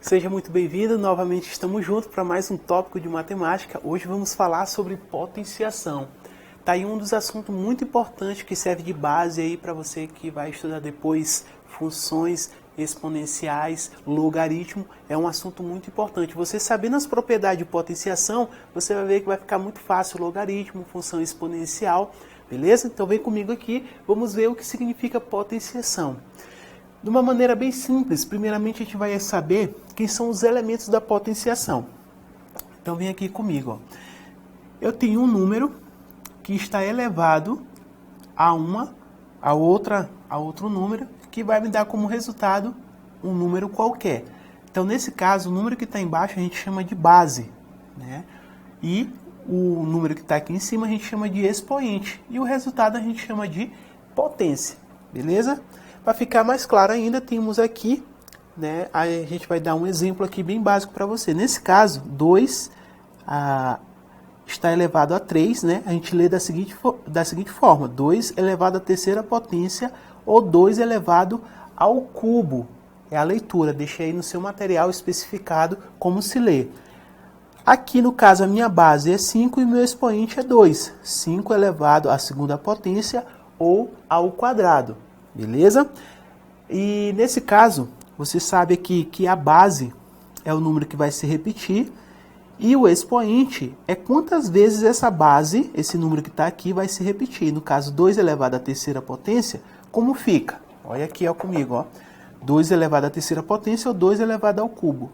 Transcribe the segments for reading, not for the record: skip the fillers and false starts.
Seja muito bem-vindo, novamente estamos juntos para mais um tópico de matemática. Hoje vamos falar sobre potenciação. Tá aí um dos assuntos muito importantes que serve de base aí para você que vai estudar depois funções exponenciais, logaritmo, é um assunto muito importante. Você sabendo as propriedades de potenciação, você vai ver que vai ficar muito fácil logaritmo, função exponencial, beleza? Então vem comigo aqui, vamos ver o que significa potenciação. De uma maneira bem simples, primeiramente a gente vai saber quem são os elementos da potenciação. Então vem aqui comigo, ó. Eu tenho um número que está elevado a outro número, que vai me dar como resultado um número qualquer. Então nesse caso, o número que está embaixo a gente chama de base, né? E o número que está aqui em cima a gente chama de expoente. E o resultado a gente chama de potência, beleza? Para ficar mais claro ainda, temos aqui, né, a gente vai dar um exemplo aqui bem básico para você. Nesse caso, 2 está elevado a 3, né? A gente lê da seguinte forma, 2 elevado à terceira potência ou 2 elevado ao cubo. É a leitura, deixei aí no seu material especificado como se lê. Aqui no caso a minha base é 5 e meu expoente é 2. 5 elevado à segunda potência ou ao quadrado. Beleza? E nesse caso, você sabe aqui que a base é o número que vai se repetir e o expoente é quantas vezes essa base, esse número que está aqui, vai se repetir. No caso, 2 elevado à terceira potência, como fica? Olha aqui ó, comigo, ó. 2 elevado à terceira potência ou 2 elevado ao cubo.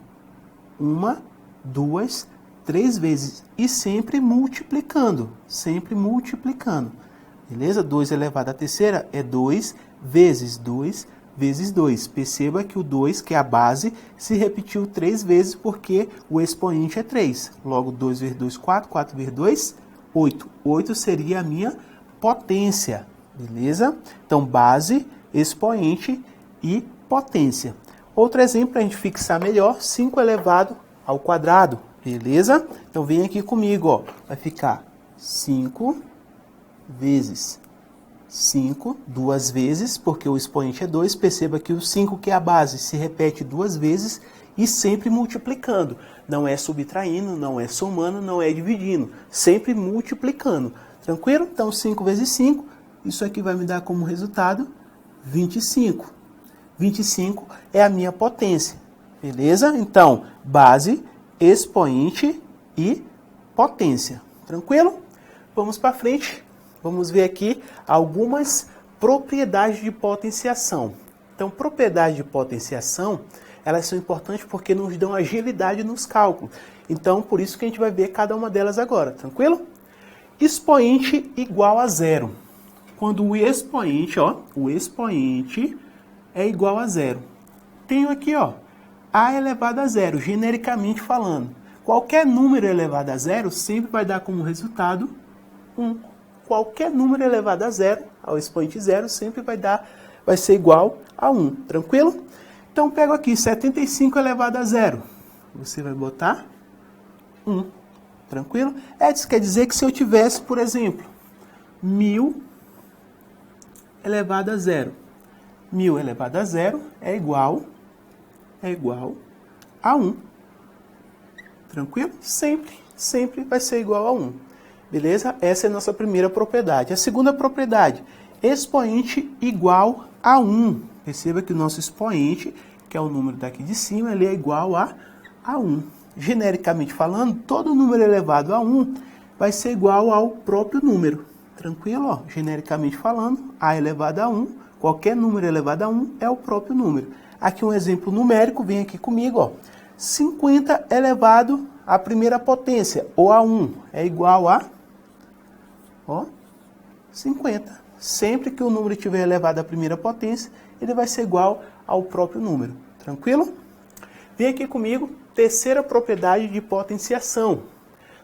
1, 2, 3 vezes. E sempre multiplicando. Sempre multiplicando. Beleza? 2 elevado à terceira é 2 vezes 2 vezes 2. Perceba que o 2, que é a base, se repetiu 3 vezes porque o expoente é 3. Logo, 2 vezes 2, 4. 4 vezes 2, 8. 8 seria a minha potência. Beleza? Então, base, expoente e potência. Outro exemplo para a gente fixar melhor, 5 elevado ao quadrado. Beleza? Então, vem aqui comigo, ó. Vai ficar 5 vezes 5, duas vezes, porque o expoente é 2. Perceba que o 5, que é a base, se repete 2 vezes e sempre multiplicando. Não é subtraindo, não é somando, não é dividindo. Sempre multiplicando. Tranquilo? Então, 5 vezes 5, isso aqui vai me dar como resultado 25. 25 é a minha potência. Beleza? Então, base, expoente e potência. Tranquilo? Vamos para frente. Vamos ver aqui algumas propriedades de potenciação. Então, propriedades de potenciação, elas são importantes porque nos dão agilidade nos cálculos. Então, por isso que a gente vai ver cada uma delas agora, tranquilo? Expoente igual a zero. Quando o expoente é igual a zero. Tenho aqui, ó, a elevado a zero, genericamente falando. Qualquer número elevado a zero sempre vai dar como resultado 1. Qualquer número elevado a zero, ao expoente zero, sempre vai ser igual a 1. Tranquilo? Então, pego aqui 75 elevado a zero. Você vai botar 1. Tranquilo? Isso quer dizer que se eu tivesse, por exemplo, 1000 elevado a zero. 1000 elevado a zero é igual a 1. Tranquilo? Sempre vai ser igual a 1. Beleza? Essa é a nossa primeira propriedade. A segunda propriedade, expoente igual a 1. Perceba que o nosso expoente, que é o número daqui de cima, ele é igual a 1. Genericamente falando, todo número elevado a 1 vai ser igual ao próprio número. Tranquilo? Ó, genericamente falando, a elevado a 1, qualquer número elevado a 1 é o próprio número. Aqui um exemplo numérico, vem aqui comigo, ó. 50 elevado à primeira potência, ou a 1, é igual a 50. Sempre que o número estiver elevado à primeira potência, ele vai ser igual ao próprio número. Tranquilo? Vem aqui comigo, terceira propriedade de potenciação.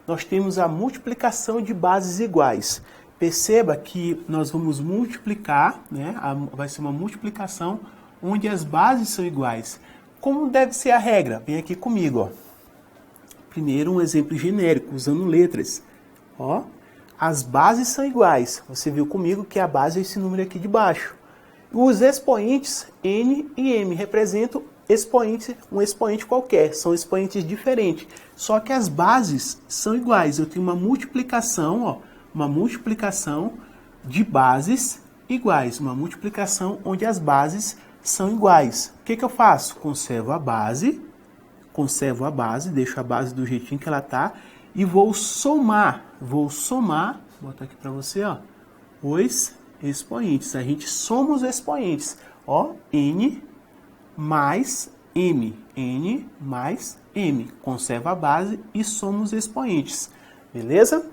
Nós temos a multiplicação de bases iguais. Perceba que nós vamos multiplicar, né? Vai ser uma multiplicação onde as bases são iguais. Como deve ser a regra? Vem aqui comigo, ó. Primeiro um exemplo genérico, usando letras. Ó, as bases são iguais. Você viu comigo que a base é esse número aqui de baixo. Os expoentes n e m representam expoente, um expoente qualquer, são expoentes diferentes, só que as bases são iguais. Eu tenho uma multiplicação, ó, uma multiplicação de bases iguais, uma multiplicação onde as bases são iguais. O que eu faço? Conservo a base, deixo a base do jeitinho que ela tá e vou somar, vou botar aqui para você, ó, os expoentes. A gente soma os expoentes, ó, n mais m, n mais m. Conserva a base e soma os expoentes, beleza?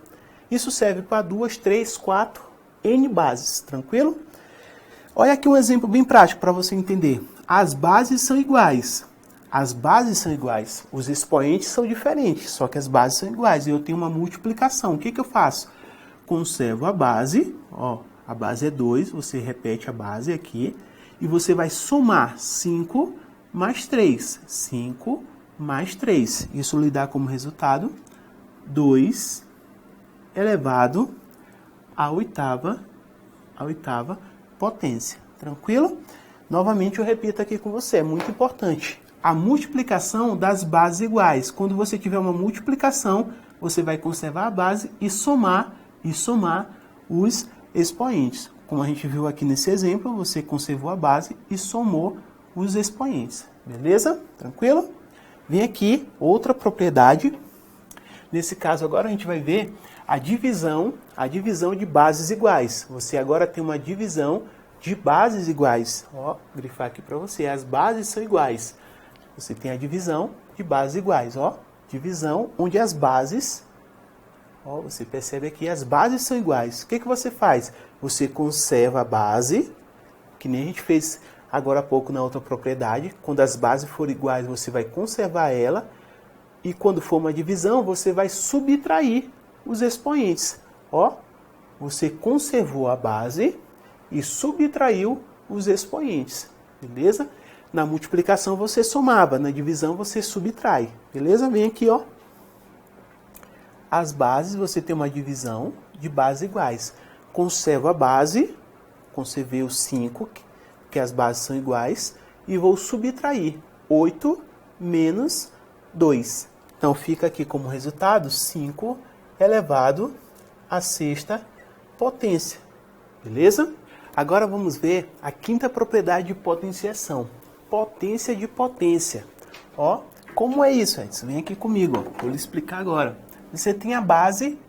Isso serve para 2, 3, 4, n bases, tranquilo? Olha aqui um exemplo bem prático para você entender. As bases são iguais. As bases são iguais. Os expoentes são diferentes, só que as bases são iguais. E eu tenho uma multiplicação. O que eu faço? Conservo a base, ó, a base é 2, você repete a base aqui, e você vai somar 5 mais 3. 5 mais 3. Isso lhe dá como resultado 2 elevado à oitava potência. Tranquilo? Novamente eu repito aqui com você, é muito importante. A multiplicação das bases iguais. Quando você tiver uma multiplicação, você vai conservar a base e somar os expoentes. Como a gente viu aqui nesse exemplo, você conservou a base e somou os expoentes. Beleza? Tranquilo? Vem aqui outra propriedade. Nesse caso agora a gente vai ver a divisão de bases iguais. Você agora tem uma divisão de bases iguais. Ó, grifar aqui para você, as bases são iguais. Você tem a divisão de bases iguais, ó. Divisão onde as bases, ó, você percebe aqui, as bases são iguais. O que você faz? Você conserva a base, que nem a gente fez agora há pouco na outra propriedade. Quando as bases forem iguais, você vai conservar ela. E quando for uma divisão, você vai subtrair os expoentes. Ó, você conservou a base e subtraiu os expoentes, beleza? Na multiplicação você somava, na divisão você subtrai, beleza? Vem aqui, ó. As bases, você tem uma divisão de bases iguais. Conservo a base, conservei os 5, que as bases são iguais, e vou subtrair 8 menos 2. Então fica aqui como resultado 5 elevado à sexta potência, beleza? Agora vamos ver a quinta propriedade de potenciação. Potência de potência. Ó, como é isso, Edson? Vem aqui comigo, ó. Vou lhe explicar agora. Você tem a base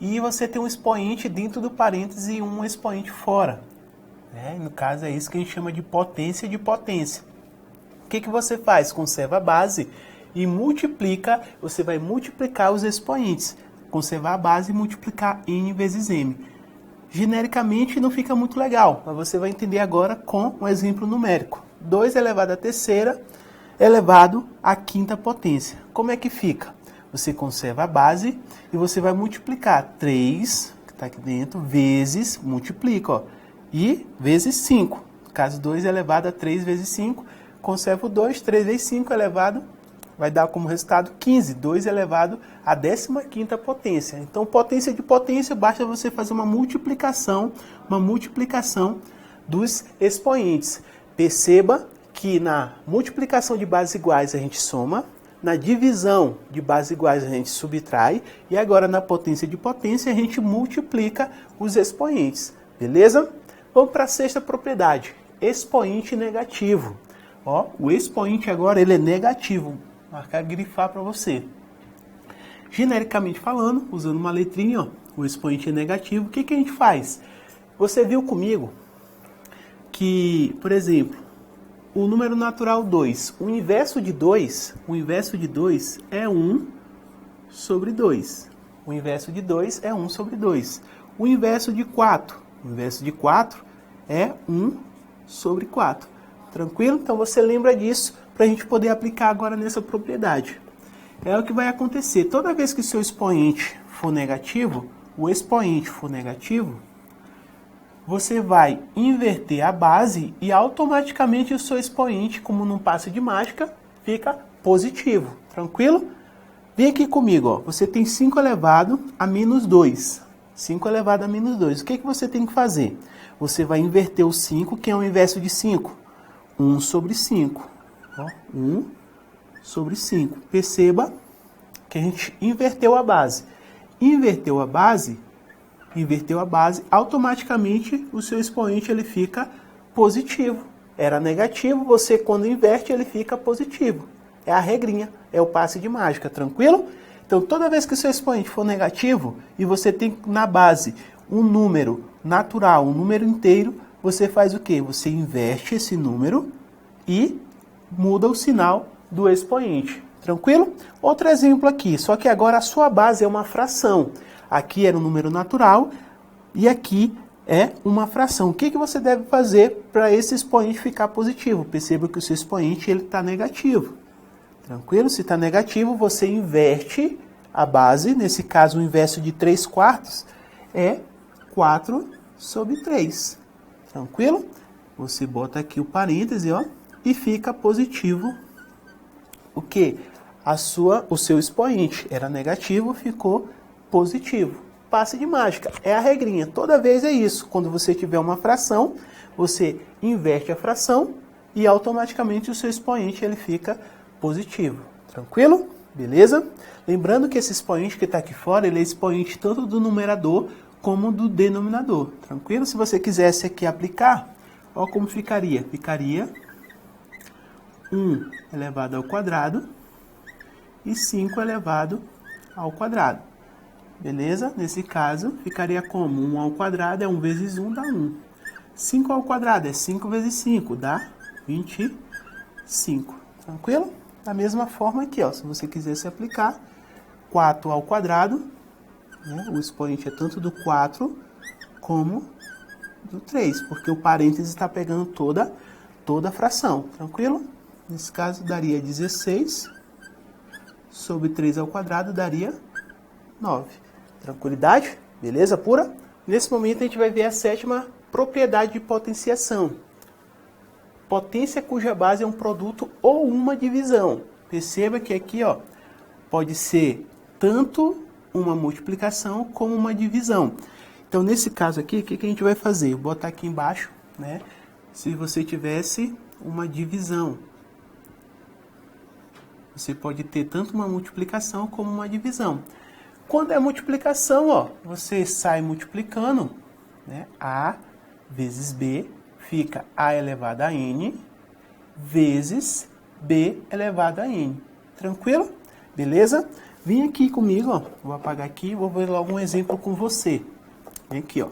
e você tem um expoente dentro do parêntese e um expoente fora. No caso é isso que a gente chama de potência de potência. O que você faz? Conserva a base e multiplica, você vai multiplicar os expoentes. Conservar a base e multiplicar n vezes m. Genericamente não fica muito legal, mas você vai entender agora com um exemplo numérico. 2 elevado à terceira elevado à quinta potência. Como é que fica? Você conserva a base e você vai multiplicar 3, que está aqui dentro, vezes, multiplica, ó, e vezes 5. No caso, 2 elevado a 3 vezes 5, conserva o 2, 3 vezes 5 elevado, vai dar como resultado 15, 2 elevado à 15ª potência. Então, potência de potência, basta você fazer uma multiplicação dos expoentes. Perceba que na multiplicação de bases iguais a gente soma, na divisão de bases iguais a gente subtrai, e agora na potência de potência a gente multiplica os expoentes. Beleza? Vamos para a sexta propriedade, expoente negativo. Ó, o expoente agora ele é negativo. Marcar, grifar para você. Genericamente falando, usando uma letrinha, ó, o expoente é negativo. O que a gente faz? Você viu comigo que, por exemplo, o número natural 2, o inverso de 2 é 1 sobre 2. O inverso de 2 é 1 sobre 2. O inverso de 4 é 1 sobre 4. Tranquilo? Então você lembra disso para a gente poder aplicar agora nessa propriedade. É o que vai acontecer. Toda vez que o seu expoente for negativo, você vai inverter a base e automaticamente o seu expoente, como num passe de mágica, fica positivo. Tranquilo? Vem aqui comigo, ó. Você tem 5 elevado a menos 2. 5 elevado a menos 2. O que você tem que fazer? Você vai inverter o 5, que é o inverso de 5. 1 sobre 5. Ó, 1 sobre 5. Perceba que a gente inverteu a base. Inverteu a base, automaticamente o seu expoente ele fica positivo. Era negativo, você quando inverte ele fica positivo. É a regrinha, é o passe de mágica, tranquilo? Então toda vez que o seu expoente for negativo e você tem na base um número natural, um número inteiro, você faz o quê? Você inverte esse número e muda o sinal do expoente. Tranquilo? Outro exemplo aqui, só que agora a sua base é uma fração. Aqui era um número natural e aqui é uma fração. O que você deve fazer para esse expoente ficar positivo? Perceba que o seu expoente está negativo. Tranquilo? Se está negativo, você inverte a base. Nesse caso, o inverso de 3/4 é 4 sobre 3. Tranquilo? Você bota aqui o parêntese, ó, e fica positivo. O que? O seu expoente era negativo, ficou positivo. Passe de mágica. É a regrinha. Toda vez é isso. Quando você tiver uma fração, você inverte a fração e automaticamente o seu expoente ele fica positivo. Tranquilo? Beleza? Lembrando que esse expoente que está aqui fora, ele é expoente tanto do numerador como do denominador. Tranquilo? Se você quisesse aqui aplicar, olha como ficaria. Ficaria 1 elevado ao quadrado e 5 elevado ao quadrado. Beleza? Nesse caso, ficaria como? 1 ao quadrado é 1 vezes 1, dá 1. 5 ao quadrado é 5 vezes 5, dá 25. Tranquilo? Da mesma forma aqui, ó, se você quisesse aplicar 4 ao quadrado, né, o expoente é tanto do 4 como do 3, porque o parênteses está pegando toda a fração. Tranquilo? Nesse caso, daria 16 sobre 3 ao quadrado, daria 9. Tranquilidade? Beleza pura? Nesse momento a gente vai ver a sétima propriedade de potenciação. Potência cuja base é um produto ou uma divisão. Perceba que aqui, ó, pode ser tanto uma multiplicação como uma divisão. Então, nesse caso aqui, o que a gente vai fazer? Vou botar aqui embaixo, né? Se você tivesse uma divisão. Você pode ter tanto uma multiplicação como uma divisão. Quando é multiplicação, ó, você sai multiplicando, né? A vezes B fica A elevado a N vezes B elevado a N. Tranquilo? Beleza? Vem aqui comigo, ó. Vou apagar aqui e vou ver logo um exemplo com você. Vem aqui, ó.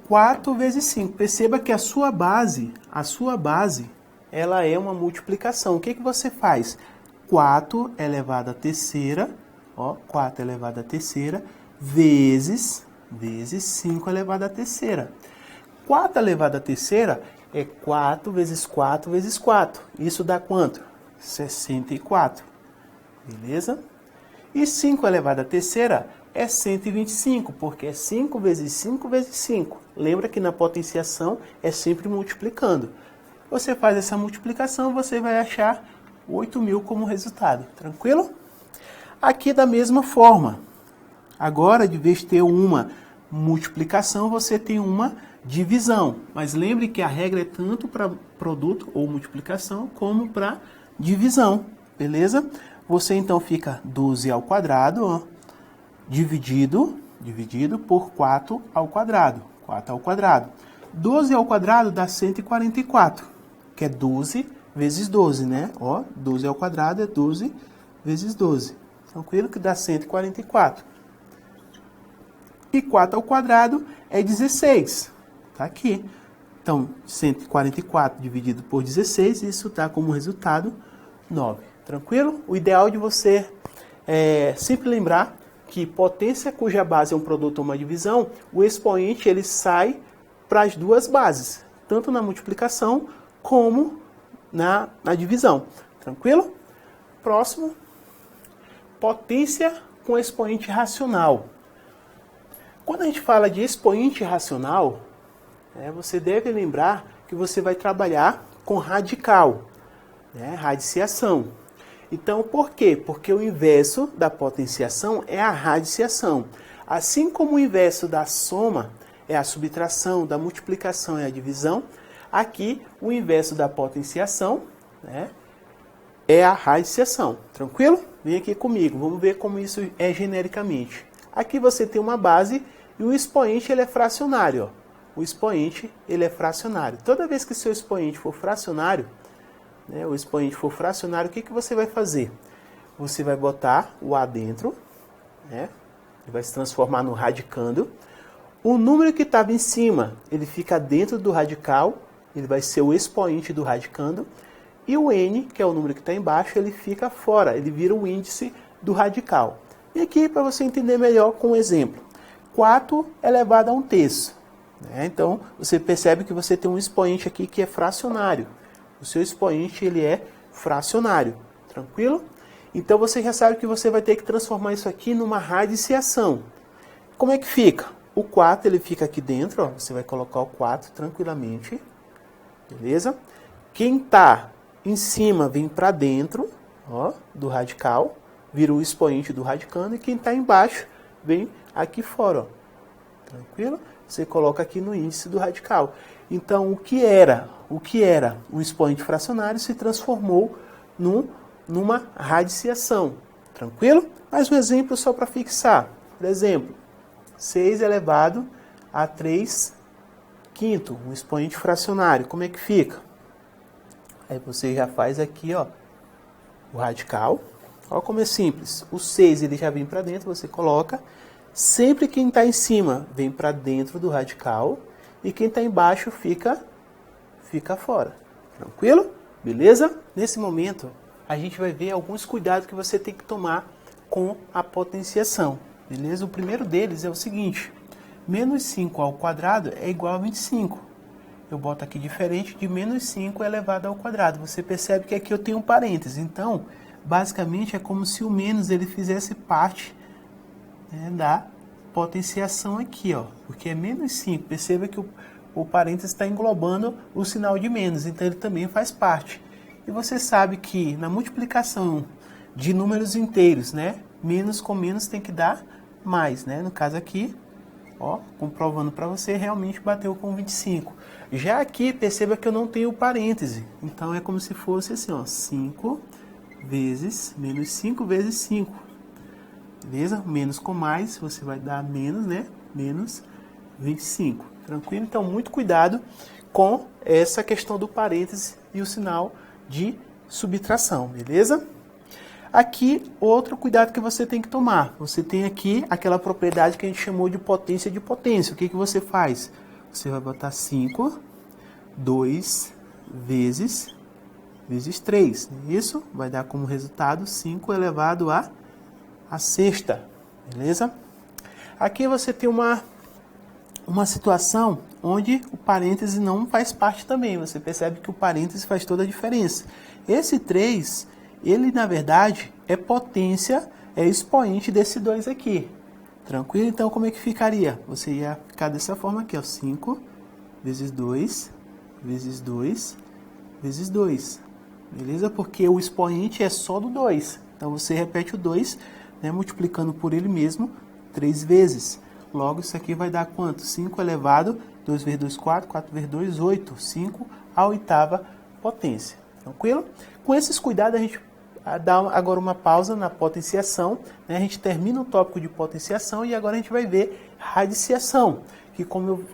4 vezes 5. Perceba que a sua base, ela é uma multiplicação. O que você faz? 4 elevado à terceira, ó, 4 elevado à terceira, vezes 5 elevado à terceira. 4 elevado à terceira é 4 vezes 4 vezes 4. Isso dá quanto? 64. Beleza? E 5 elevado à terceira é 125, porque é 5 vezes 5 vezes 5. Lembra que na potenciação é sempre multiplicando. Você faz essa multiplicação, você vai achar 8.000 como resultado. Tranquilo? Aqui da mesma forma. Agora, de vez de ter uma multiplicação, você tem uma divisão. Mas lembre que a regra é tanto para produto ou multiplicação, como para divisão. Beleza? Você então fica 12 ao quadrado, ó, dividido por 4 ao quadrado. 4 ao quadrado. 12 ao quadrado dá 144, que é 12 vezes 12, né? Ó, 12 ao quadrado é 12 vezes 12. Tranquilo que dá 144. E 4 ao quadrado é 16. Tá aqui. Então, 144 dividido por 16, isso dá como resultado 9. Tranquilo? O ideal de você é sempre lembrar que potência cuja base é um produto ou uma divisão, o expoente ele sai para as duas bases, tanto na multiplicação como na divisão. Tranquilo? Próximo. Potência com expoente racional. Quando a gente fala de expoente racional, você deve lembrar que você vai trabalhar com radical, né? Radiciação. Então, por quê? Porque o inverso da potenciação é a radiciação. Assim como o inverso da soma é a subtração, da multiplicação é a divisão, Aqui, o inverso da potenciação, né, é a radiciação. Tranquilo? Vem aqui comigo, vamos ver como isso é genericamente. Aqui você tem uma base e o expoente ele é fracionário. Ó. O expoente ele é fracionário. Toda vez que seu expoente for fracionário, né, o que, que você vai fazer? Você vai botar o A dentro, né, ele vai se transformar no radicando. O número que estava em cima, ele fica dentro do radical, ele vai ser o expoente do radicando. E o N, que é o número que está embaixo, ele fica fora, ele vira o índice do radical. E aqui, para você entender melhor com um exemplo, 4 elevado a 1/3. Né? Então, você percebe que você tem um expoente aqui que é fracionário. O seu expoente ele é fracionário. Tranquilo? Então, você já sabe que você vai ter que transformar isso aqui numa radiciação. Como é que fica? O 4 ele fica aqui dentro, ó, você vai colocar o 4 tranquilamente. Beleza? Quem está em cima vem para dentro, ó, do radical, vira o expoente do radicando, e quem está embaixo vem aqui fora, ó. Tranquilo? Você coloca aqui no índice do radical. Então, o que era um expoente fracionário se transformou numa radiciação. Tranquilo? Mais um exemplo só para fixar. Por exemplo, 6 elevado a 3/5, um expoente fracionário. Como é que fica? Aí você já faz aqui, ó, o radical. Olha como é simples. O 6 ele já vem para dentro, você coloca. Sempre quem está em cima vem para dentro do radical e quem está embaixo fica fora. Tranquilo? Beleza? Nesse momento, a gente vai ver alguns cuidados que você tem que tomar com a potenciação. Beleza? O primeiro deles é o seguinte. Menos 5 ao quadrado é igual a 25. Eu boto aqui diferente de menos 5 elevado ao quadrado. Você percebe que aqui eu tenho um parêntese. Então, basicamente, é como se o menos ele fizesse parte, né, da potenciação aqui, ó. Porque é menos 5. Perceba que o parêntese está englobando o sinal de menos. Então, ele também faz parte. E você sabe que na multiplicação de números inteiros, né, menos com menos tem que dar mais, né? No caso aqui, ó, comprovando para você, realmente bateu com 25. Já aqui, perceba que eu não tenho parêntese. Então, é como se fosse assim, ó, 5 vezes, menos 5 vezes 5. Beleza? Menos com mais, você vai dar menos, né? Menos 25. Tranquilo? Então, muito cuidado com essa questão do parêntese e o sinal de subtração, beleza? Aqui, outro cuidado que você tem que tomar. Você tem aqui aquela propriedade que a gente chamou de potência de potência. O que que você faz? Você vai botar 5, 2 vezes 3. Isso vai dar como resultado 5 elevado a sexta. Beleza? Aqui você tem uma situação onde o parêntese não faz parte também. Você percebe que o parêntese faz toda a diferença. Esse 3, ele na verdade é potência, é expoente desse 2 aqui. Tranquilo? Então como é que ficaria? Você ia ficar dessa forma aqui, ó. 5 vezes 2, vezes 2, vezes 2. Beleza? Porque o expoente é só do 2. Então você repete o 2, né, multiplicando por ele mesmo 3 vezes. Logo, isso aqui vai dar quanto? 5 elevado, 2 vezes 2, 4, 4 vezes 2, 8. 5 à oitava potência. Tranquilo? Com esses cuidados, a gente dá agora uma pausa na potenciação. Né? A gente termina o tópico de potenciação e agora a gente vai ver radiciação, que como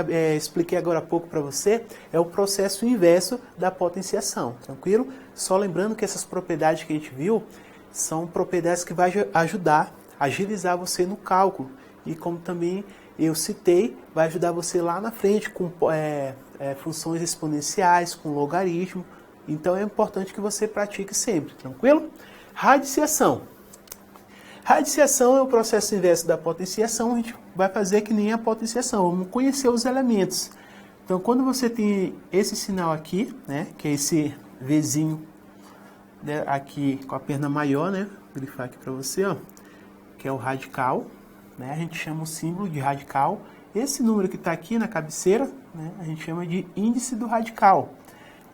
eu expliquei agora há pouco para você, é o processo inverso da potenciação. Tranquilo? Só lembrando que essas propriedades que a gente viu são propriedades que vão ajudar a agilizar você no cálculo. E como também eu citei, vai ajudar você lá na frente com funções exponenciais, com logaritmo. Então é importante que você pratique sempre, tranquilo? Radiciação. Radiciação é o processo inverso da potenciação. A gente vai fazer que nem a potenciação. Vamos conhecer os elementos. Então quando você tem esse sinal aqui, né, que é esse Vzinho, né, aqui com a perna maior, né, vou grifar aqui para você, ó, que é o radical. Né, a gente chama o símbolo de radical. Esse número que está aqui na cabeceira, né, a gente chama de índice do radical.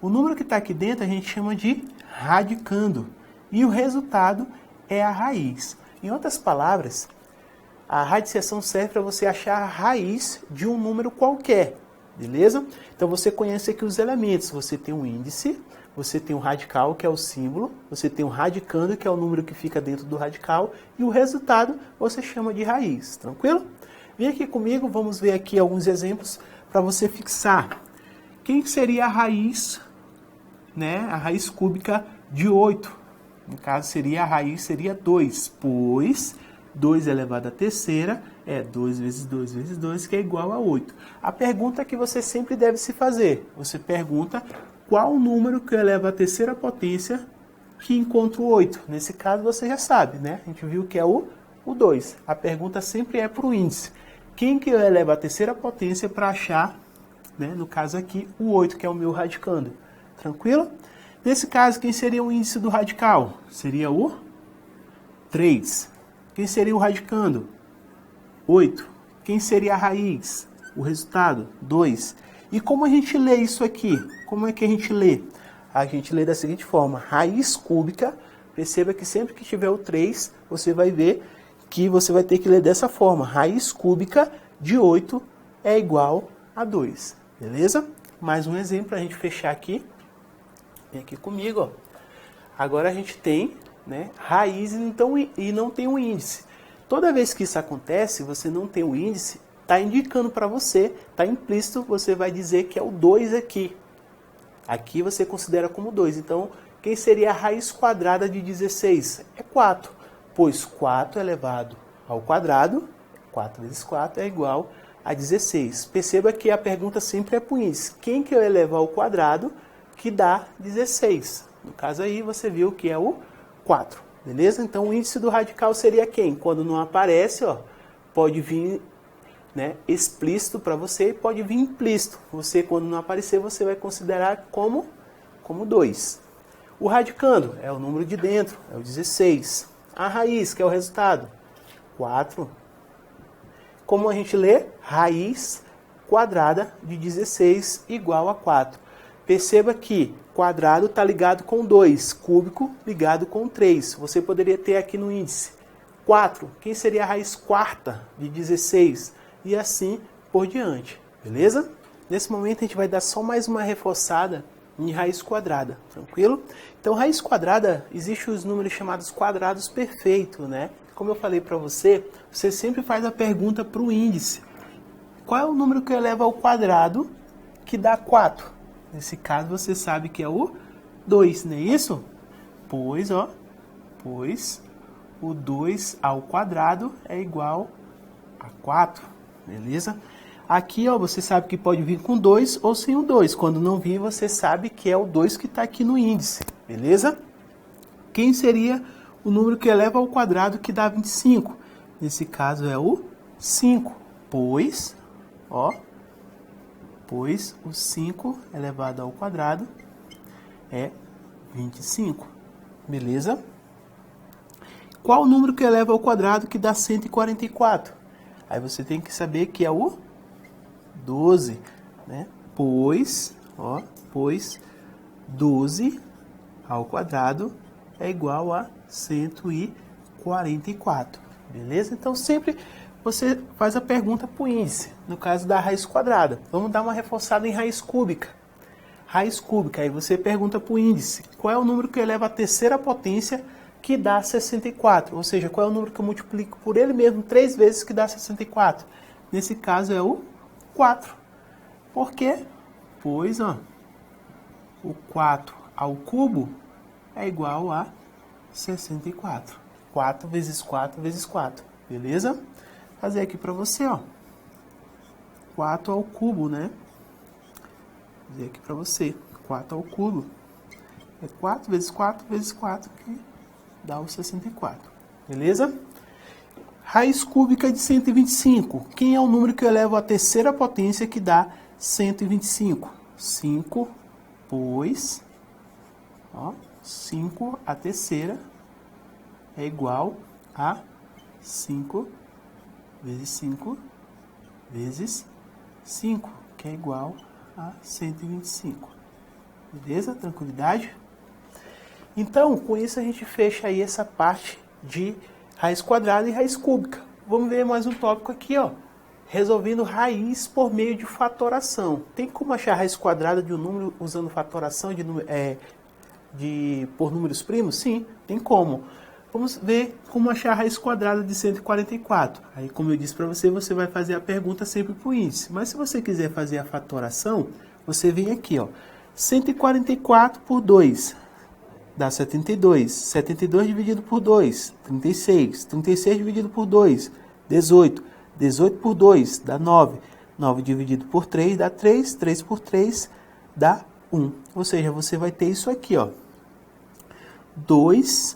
O número que está aqui dentro a gente chama de radicando. E o resultado é a raiz. Em outras palavras, a radiciação serve para você achar a raiz de um número qualquer. beleza? Então você conhece aqui os elementos, você tem um índice, você tem um radical, que é o símbolo, você tem um radicando, que é o número que fica dentro do radical, e o resultado você chama de raiz, tranquilo? Vem aqui comigo, vamos ver aqui alguns exemplos para você fixar. Quem seria a raiz, né? A raiz cúbica de 8? No caso, a raiz seria 2, pois 2 elevado à terceira é 2 vezes 2 vezes 2, que é igual a 8. A pergunta que você sempre deve se fazer, você pergunta qual o número que eu elevo à terceira potência que encontro 8. Nesse caso, você já sabe, né? A gente viu que é o 2. A pergunta sempre é para o índice. Quem que eu elevo à terceira potência para achar, né, no caso aqui, o 8, que é o meu radicando. Tranquilo? Nesse caso, quem seria o índice do radical? Seria o 3. Quem seria o radicando? 8. Quem seria a raiz? O resultado? 2. E como a gente lê isso aqui? Como é que a gente lê? A gente lê da seguinte forma: raiz cúbica, perceba que sempre que tiver o 3, você vai ver que você vai ter que ler dessa forma: raiz cúbica de 8 é igual a 2. Beleza? Mais um exemplo para a gente fechar aqui. Vem aqui comigo, ó. Agora a gente tem, né, raiz e não tem um índice. Toda vez que isso acontece, você não tem o índice, está indicando para você, está implícito, você vai dizer que é o 2 aqui. Aqui você considera como 2. Então, quem seria a raiz quadrada de 16? É 4. Pois 4 elevado ao quadrado, 4 vezes 4 é igual a 16. Perceba que a pergunta sempre é para o índice. Quem que eu elevo ao quadrado que dá 16? No caso aí, você viu que é o 4. Beleza? Então, o índice do radical seria quem? Quando não aparece, ó, pode vir, né, explícito para você e pode vir implícito. Você, quando não aparecer, você vai considerar como 2. O radicando é o número de dentro, é o 16. A raiz, que é o resultado, 4. Como a gente lê? Raiz quadrada de 16 igual a 4. Perceba que quadrado está ligado com 2, cúbico ligado com 3. Você poderia ter aqui no índice 4. Quem seria a raiz quarta de 16? E assim por diante. Beleza? Nesse momento a gente vai dar só mais uma reforçada em raiz quadrada. Tranquilo? Então, raiz quadrada, existem os números chamados quadrados perfeitos, né? Como eu falei para você, você sempre faz a pergunta para o índice. Qual é o número que eleva ao quadrado que dá 4? Nesse caso, você sabe que é o 2, não é isso? Pois o 2 ao quadrado é igual a 4, beleza? Aqui, ó, você sabe que pode vir com 2 ou sem o 2. Quando não vir, você sabe que é o 2 que está aqui no índice, beleza? Quem seria o número que eleva ao quadrado que dá 25? Nesse caso, é o 5, pois o 5 elevado ao quadrado é 25. Beleza? Qual o número que eleva ao quadrado que dá 144? Aí você tem que saber que é o 12, né? Pois 12 ao quadrado é igual a 144. Beleza? Então sempre você faz a pergunta para o índice, no caso da raiz quadrada. Vamos dar uma reforçada em raiz cúbica. Raiz cúbica, aí você pergunta para o índice, qual é o número que eleva à terceira potência que dá 64? Ou seja, qual é o número que eu multiplico por ele mesmo 3 vezes que dá 64? Nesse caso é o 4. Por quê? Pois, ó, o 4 ao cubo é igual a 64. 4 vezes 4 vezes 4, beleza? Fazer aqui para você, ó. 4 ao cubo, né? Fazer aqui para você. 4 ao cubo é 4 vezes 4 vezes 4, que dá o 64. Beleza? Raiz cúbica de 125. Quem é o número que eu elevo à terceira potência que dá 125? 5, pois, ó, 5 à terceira é igual a 5 vezes 5 vezes 5, que é igual a 125. Beleza? Tranquilidade? Então, com isso a gente fecha aí essa parte de raiz quadrada e raiz cúbica. Vamos ver mais um tópico aqui, ó. resolvendo raiz por meio de fatoração. Tem como achar a raiz quadrada de um número usando fatoração por números primos? Sim, tem como. Vamos ver como achar a raiz quadrada de 144. Aí, como eu disse para você, você vai fazer a pergunta sempre por índice. Mas se você quiser fazer a fatoração, você vem aqui, ó. 144 por 2 dá 72. 72 dividido por 2, 36. 36 dividido por 2, 18. 18 por 2 dá 9. 9 dividido por 3 dá 3. 3 por 3 dá 1. Ou seja, você vai ter isso aqui, ó. 2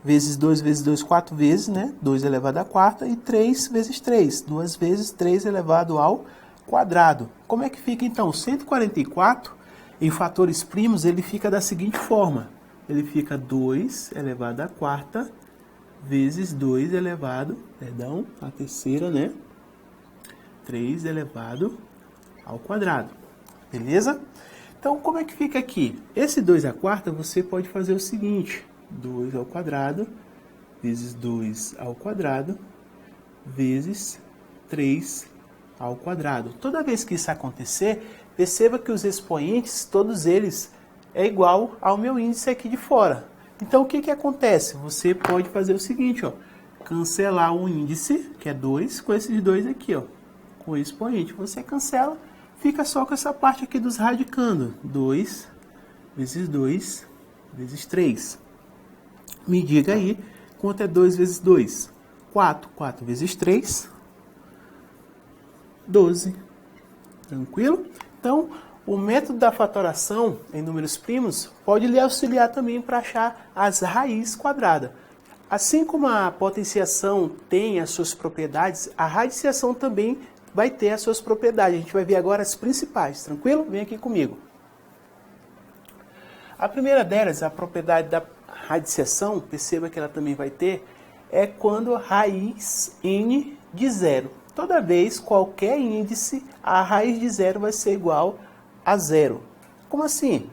vezes 2 vezes 2, 4 vezes, né? 2 elevado à quarta. E 3 vezes 3, 2 vezes 3 elevado ao quadrado. Como é que fica, então? 144, em fatores primos, ele fica da seguinte forma. Ele fica 2 elevado à quarta vezes 2 elevado, perdão, a terceira, né? 3 elevado ao quadrado. Beleza? Então, como é que fica aqui? Esse 2 à quarta, você pode fazer o seguinte. 2 ao quadrado, vezes 2 ao quadrado, vezes 3 ao quadrado. Toda vez que isso acontecer, perceba que os expoentes, todos eles, é igual ao meu índice aqui de fora. Então, o que que acontece? Você pode fazer o seguinte, ó. Cancelar o índice, que é 2, com esses dois aqui, ó. Com o expoente. Você cancela, fica só com essa parte aqui dos radicando. 2 vezes 2 vezes 3. Me diga aí, quanto é 2 vezes 2? 4. 4 vezes 3, 12. Tranquilo? Então, o método da fatoração em números primos pode lhe auxiliar também para achar as raízes quadradas. Assim como a potenciação tem as suas propriedades, a radiciação também vai ter as suas propriedades. A gente vai ver agora as principais. Tranquilo? Vem aqui comigo. A primeira delas, a propriedade da radiciação, perceba que ela também vai ter, é quando a raiz n de zero. Toda vez, qualquer índice, a raiz de zero vai ser igual a zero. Como assim?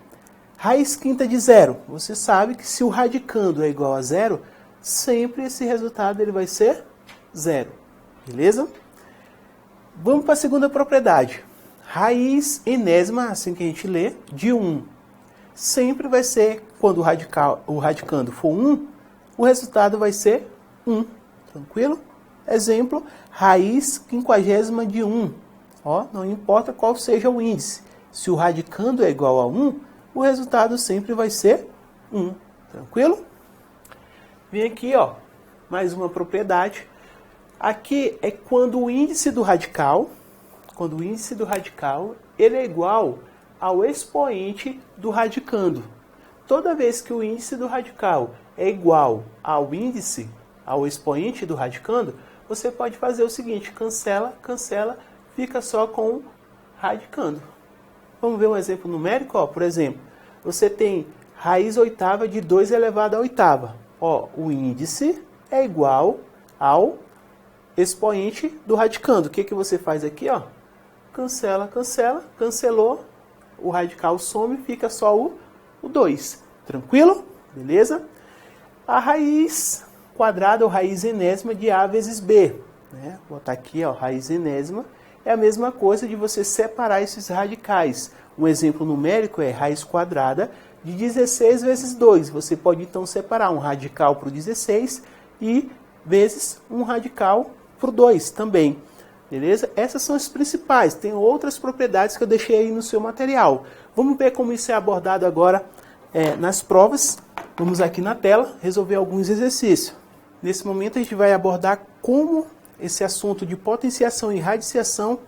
Raiz quinta de zero. Você sabe que se o radicando é igual a zero, sempre esse resultado ele vai ser zero. Beleza? Vamos para a segunda propriedade. Raiz enésima, assim que a gente lê, de 1. Sempre vai ser, quando o radicando for 1, o resultado vai ser 1. Tranquilo? Exemplo, raiz quinquagésima de 1. Ó, não importa qual seja o índice. Se o radicando é igual a 1, o resultado sempre vai ser 1. Tranquilo? Vem aqui, ó, mais uma propriedade. Aqui é quando o índice do radical, ele é igual ao expoente do radicando. Toda vez que o índice do radical é igual ao índice, ao expoente do radicando, você pode fazer o seguinte, cancela, cancela, fica só com o radicando. Vamos ver um exemplo numérico? Ó, por exemplo, você tem raiz oitava de 2 elevado à oitava. Ó, o índice é igual ao expoente do radicando. O que que você faz aqui? Ó? Cancela, cancela, cancelou, o radical some, fica só o 2. Tranquilo? Beleza? A raiz quadrada ou raiz enésima de A vezes B. Né? Vou botar aqui, ó, raiz enésima. É a mesma coisa de você separar esses radicais. Um exemplo numérico é raiz quadrada de 16 vezes 2. Você pode então separar um radical para o 16 e vezes um radical para o 2 também. Beleza? Essas são as principais. Tem outras propriedades que eu deixei aí no seu material. Vamos ver como isso é abordado agora nas provas. Vamos aqui na tela resolver alguns exercícios. Nesse momento a gente vai abordar como esse assunto de potenciação e radiciação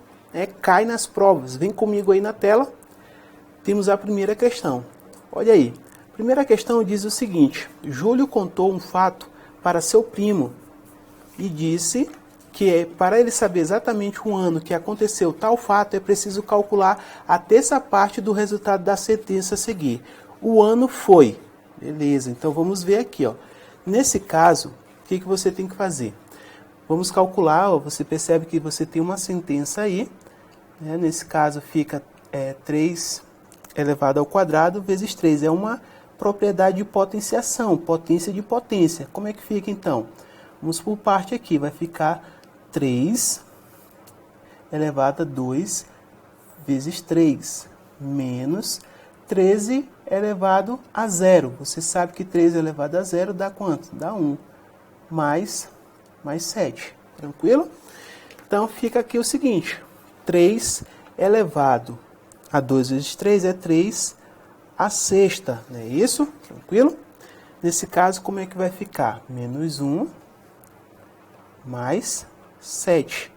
cai nas provas. Vem comigo aí na tela. Temos a primeira questão. Olha aí. A primeira questão diz o seguinte. Júlio contou um fato para seu primo e disse que para ele saber exatamente o ano que aconteceu tal fato, é preciso calcular a terça parte do resultado da sentença a seguir. O ano foi. Beleza, então vamos ver aqui. Ó. Nesse caso, o que você tem que fazer? Vamos calcular, ó, você percebe que você tem uma sentença aí. Né? Nesse caso fica 3 elevado ao quadrado vezes 3. É uma propriedade de potenciação, potência de potência. Como é que fica então? Vamos por parte aqui, vai ficar 3 elevado a 2 vezes 3, menos 13 elevado a 0. Você sabe que 13 elevado a 0 dá quanto? Dá 1, mais 7. Tranquilo? Então, fica aqui o seguinte. 3 elevado a 2 vezes 3 é 3 a sexta. Não é isso? Tranquilo? Nesse caso, como é que vai ficar? Menos 1 mais 7.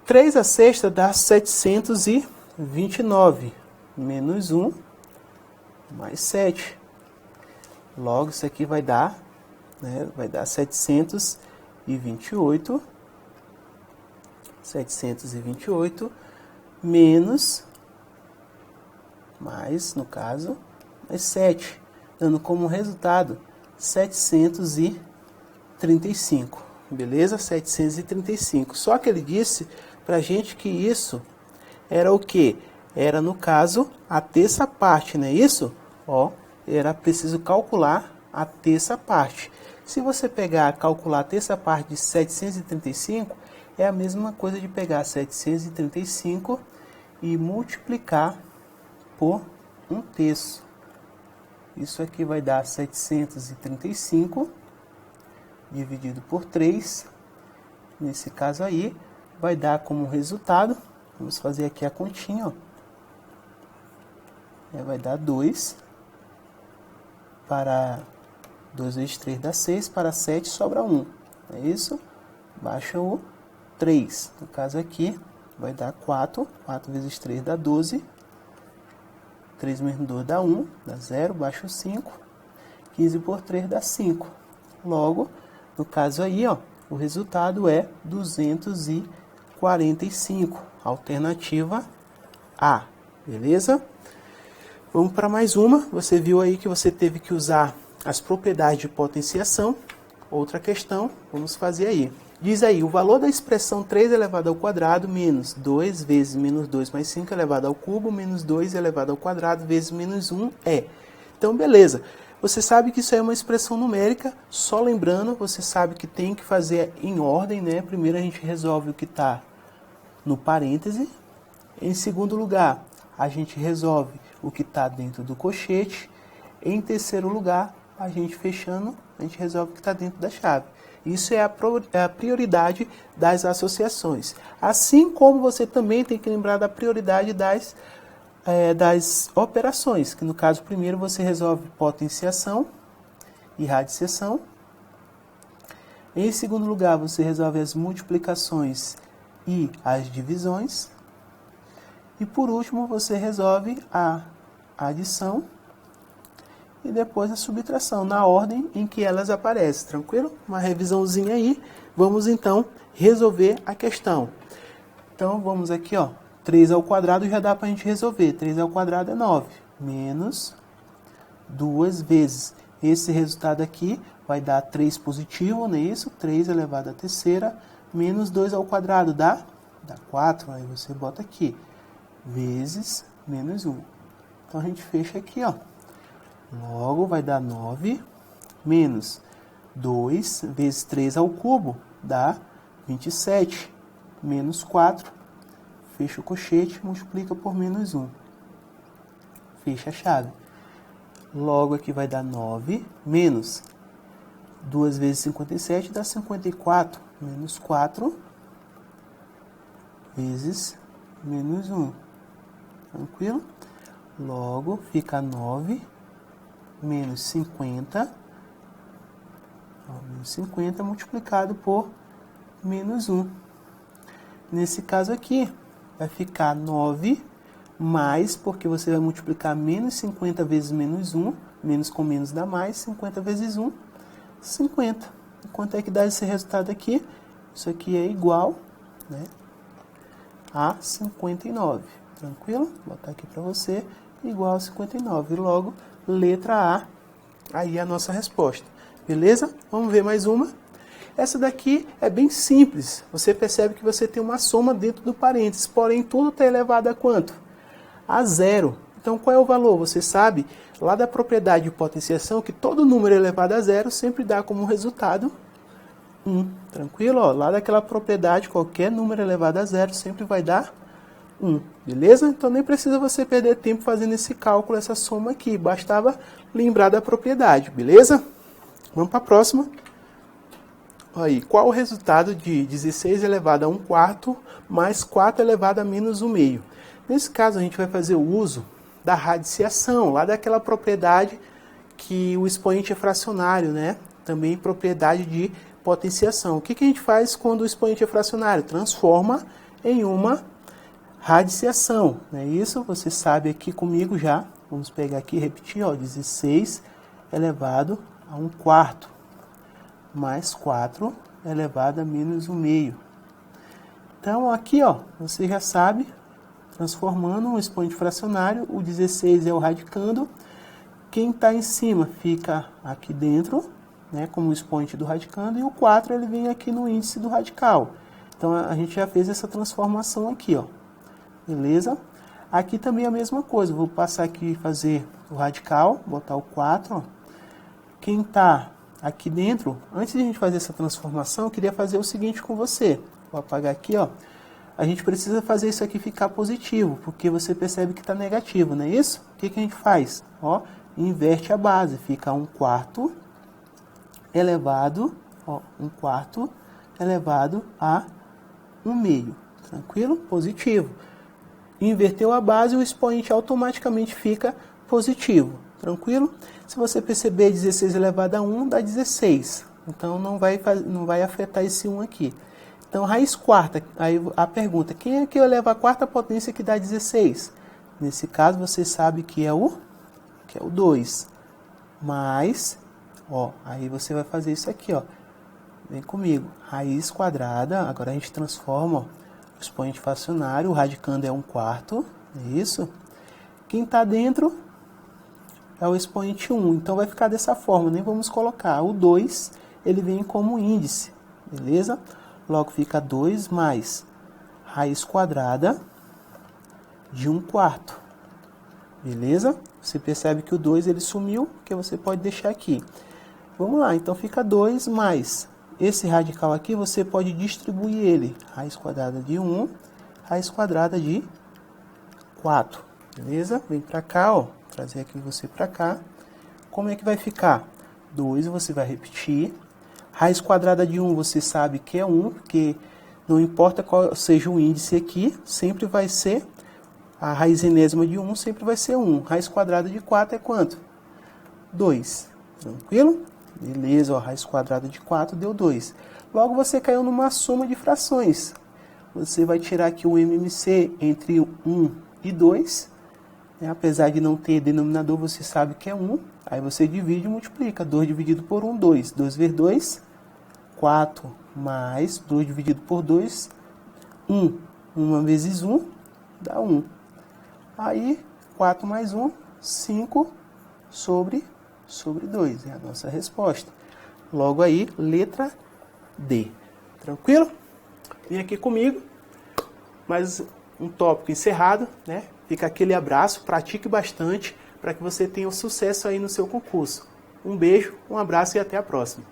3 a sexta dá 729. Menos 1 mais 7. Logo, isso aqui vai dar, né, vai dar 728. 728 menos, mais, no caso, mais 7. Dando como resultado 735. Beleza? 735. Só que ele disse pra gente que isso era o quê? Era, no caso, a terça parte, não é isso? Ó, era preciso calcular a terça parte. Se você calcular a terça parte de 735, é a mesma coisa de pegar 735 e multiplicar por 1/3. Isso aqui vai dar 735 dividido por 3. Nesse caso aí, vai dar como resultado, vamos fazer aqui a continha, ó. Vai dar 2 para 2 vezes 3 dá 6, para 7 sobra 1. É isso? Baixa o 3. No caso aqui, vai dar 4. 4 vezes 3 dá 12. 3 menos 2 dá 1, dá 0, baixa o 5. 15 por 3 dá 5. Logo, no caso aí, ó, o resultado é 245. Alternativa A. Beleza? Vamos para mais uma. Você viu aí que você teve que usar as propriedades de potenciação. Outra questão, vamos fazer aí. Diz aí, o valor da expressão 3 elevado ao quadrado menos 2 vezes menos 2 mais 5 elevado ao cubo menos 2 elevado ao quadrado vezes menos 1 é. Então, beleza. Você sabe que isso é uma expressão numérica, só lembrando, você sabe que tem que fazer em ordem, né? Primeiro a gente resolve o que está no parêntese. Em segundo lugar, a gente resolve o que está dentro do colchete. Em terceiro lugar, a gente resolve o que está dentro da chave. Isso é a prioridade das associações. Assim como você também tem que lembrar da prioridade das operações, que no caso primeiro você resolve potenciação e radiciação. Em segundo lugar, você resolve as multiplicações e as divisões. E por último, você resolve a adição e depois a subtração, na ordem em que elas aparecem, tranquilo? Uma revisãozinha aí. Vamos então resolver a questão. Então vamos aqui, ó. 3 ao quadrado já dá para a gente resolver. 3 ao quadrado é 9. Menos 2 vezes. Esse resultado aqui vai dar 3 positivo, não é isso? 3 elevado à terceira, menos 2 ao quadrado dá 4. Aí você bota aqui. Vezes menos 1. Então a gente fecha aqui, ó. Logo vai dar 9 menos 2 vezes 3 ao cubo dá 27. Menos 4. Fecha o colchete, multiplica por menos 1. Fecha a chave. Logo aqui vai dar 9 menos 2 vezes 57 dá 54. Menos 4 vezes menos 1. Tranquilo? Logo fica 9 menos 50. Menos 50 multiplicado por menos 1. Nesse caso aqui, vai ficar 9 mais, porque você vai multiplicar menos 50 vezes menos 1, menos com menos dá mais, 50 vezes 1, 50. E quanto é que dá esse resultado aqui? Isso aqui é igual, né, a 59. Tranquilo? Vou botar aqui para você, igual a 59. E logo, letra A, aí é a nossa resposta. Beleza? Vamos ver mais uma. Essa daqui é bem simples. Você percebe que você tem uma soma dentro do parênteses, porém tudo está elevado a quanto? A 0. Então qual é o valor? Você sabe lá da propriedade de potenciação que todo número elevado a 0 sempre dá como resultado 1. Tranquilo? Ó, lá daquela propriedade, qualquer número elevado a zero sempre vai dar 1. Beleza? Então nem precisa você perder tempo fazendo esse cálculo, essa soma aqui. Bastava lembrar da propriedade. Beleza? Vamos para a próxima. Aí, qual o resultado de 16 elevado a 1/4 mais 4 elevado a menos 1/2? Nesse caso, a gente vai fazer o uso da radiciação, lá daquela propriedade que o expoente é fracionário, né? Também propriedade de potenciação. O que a gente faz quando o expoente é fracionário? Transforma em uma radiciação, não é isso? Você sabe aqui comigo já. Vamos pegar aqui e repetir, ó, 16 elevado a 1/4 mais 4 elevado a menos 1/2. Então, aqui, ó, você já sabe, transformando um expoente fracionário, o 16 é o radicando, quem está em cima fica aqui dentro, né, como o expoente do radicando, e o 4 ele vem aqui no índice do radical. Então, a gente já fez essa transformação aqui, ó. Beleza? Aqui também é a mesma coisa, vou passar aqui e fazer o radical, botar o 4, ó. Quem está aqui dentro, antes de a gente fazer essa transformação, eu queria fazer o seguinte com você. Vou apagar aqui, ó. A gente precisa fazer isso aqui ficar positivo, porque você percebe que está negativo, não é isso? O que a gente faz? Ó, inverte a base, fica 1/4 elevado, ó, 1/4 elevado a 1/2. Tranquilo? Positivo. Inverteu a base, o expoente automaticamente fica positivo. Tranquilo? Se você perceber, 16 elevado a 1 dá 16. Então, não vai afetar esse 1 aqui. Então, raiz quarta, aí a pergunta, quem é que eleva a quarta potência que dá 16? Nesse caso, você sabe que é o 2. Mas, ó, aí você vai fazer isso aqui, ó. Vem comigo. Raiz quadrada, agora a gente transforma, ó, o expoente fracionário, o radicando é 1/4, é isso? Quem está dentro é o expoente 1, então vai ficar dessa forma, nem vamos colocar. O 2, ele vem como índice, beleza? Logo fica 2 mais raiz quadrada de 1/4, beleza? Você percebe que o 2 ele sumiu, que você pode deixar aqui. Vamos lá, então fica 2 mais esse radical aqui, você pode distribuir ele. Raiz quadrada de 1, raiz quadrada de 4, beleza? Vem pra cá, ó, trazer aqui você pra cá. Como é que vai ficar? 2 você vai repetir. Raiz quadrada de 1 você sabe que é 1, porque não importa qual seja o índice aqui, sempre vai ser, a raiz enésima de 1 sempre vai ser 1. Raiz quadrada de 4 é quanto? 2. Tranquilo? Beleza, ó, raiz quadrada de 4 deu 2. Logo você caiu numa soma de frações. Você vai tirar aqui o MMC entre 1 e 2. Né? Apesar de não ter denominador, você sabe que é 1. Aí você divide e multiplica. 2 dividido por 1, 2. 2 vezes 2, 4. Mais 2 dividido por 2, 1. 1 vezes 1 dá 1. Aí, 4 mais 1, 5 sobre 2. É a nossa resposta. Logo aí, letra D. Tranquilo? Vem aqui comigo. Mais um tópico encerrado, né? Fica aquele abraço, pratique bastante para que você tenha um sucesso aí no seu concurso. Um beijo, um abraço e até a próxima.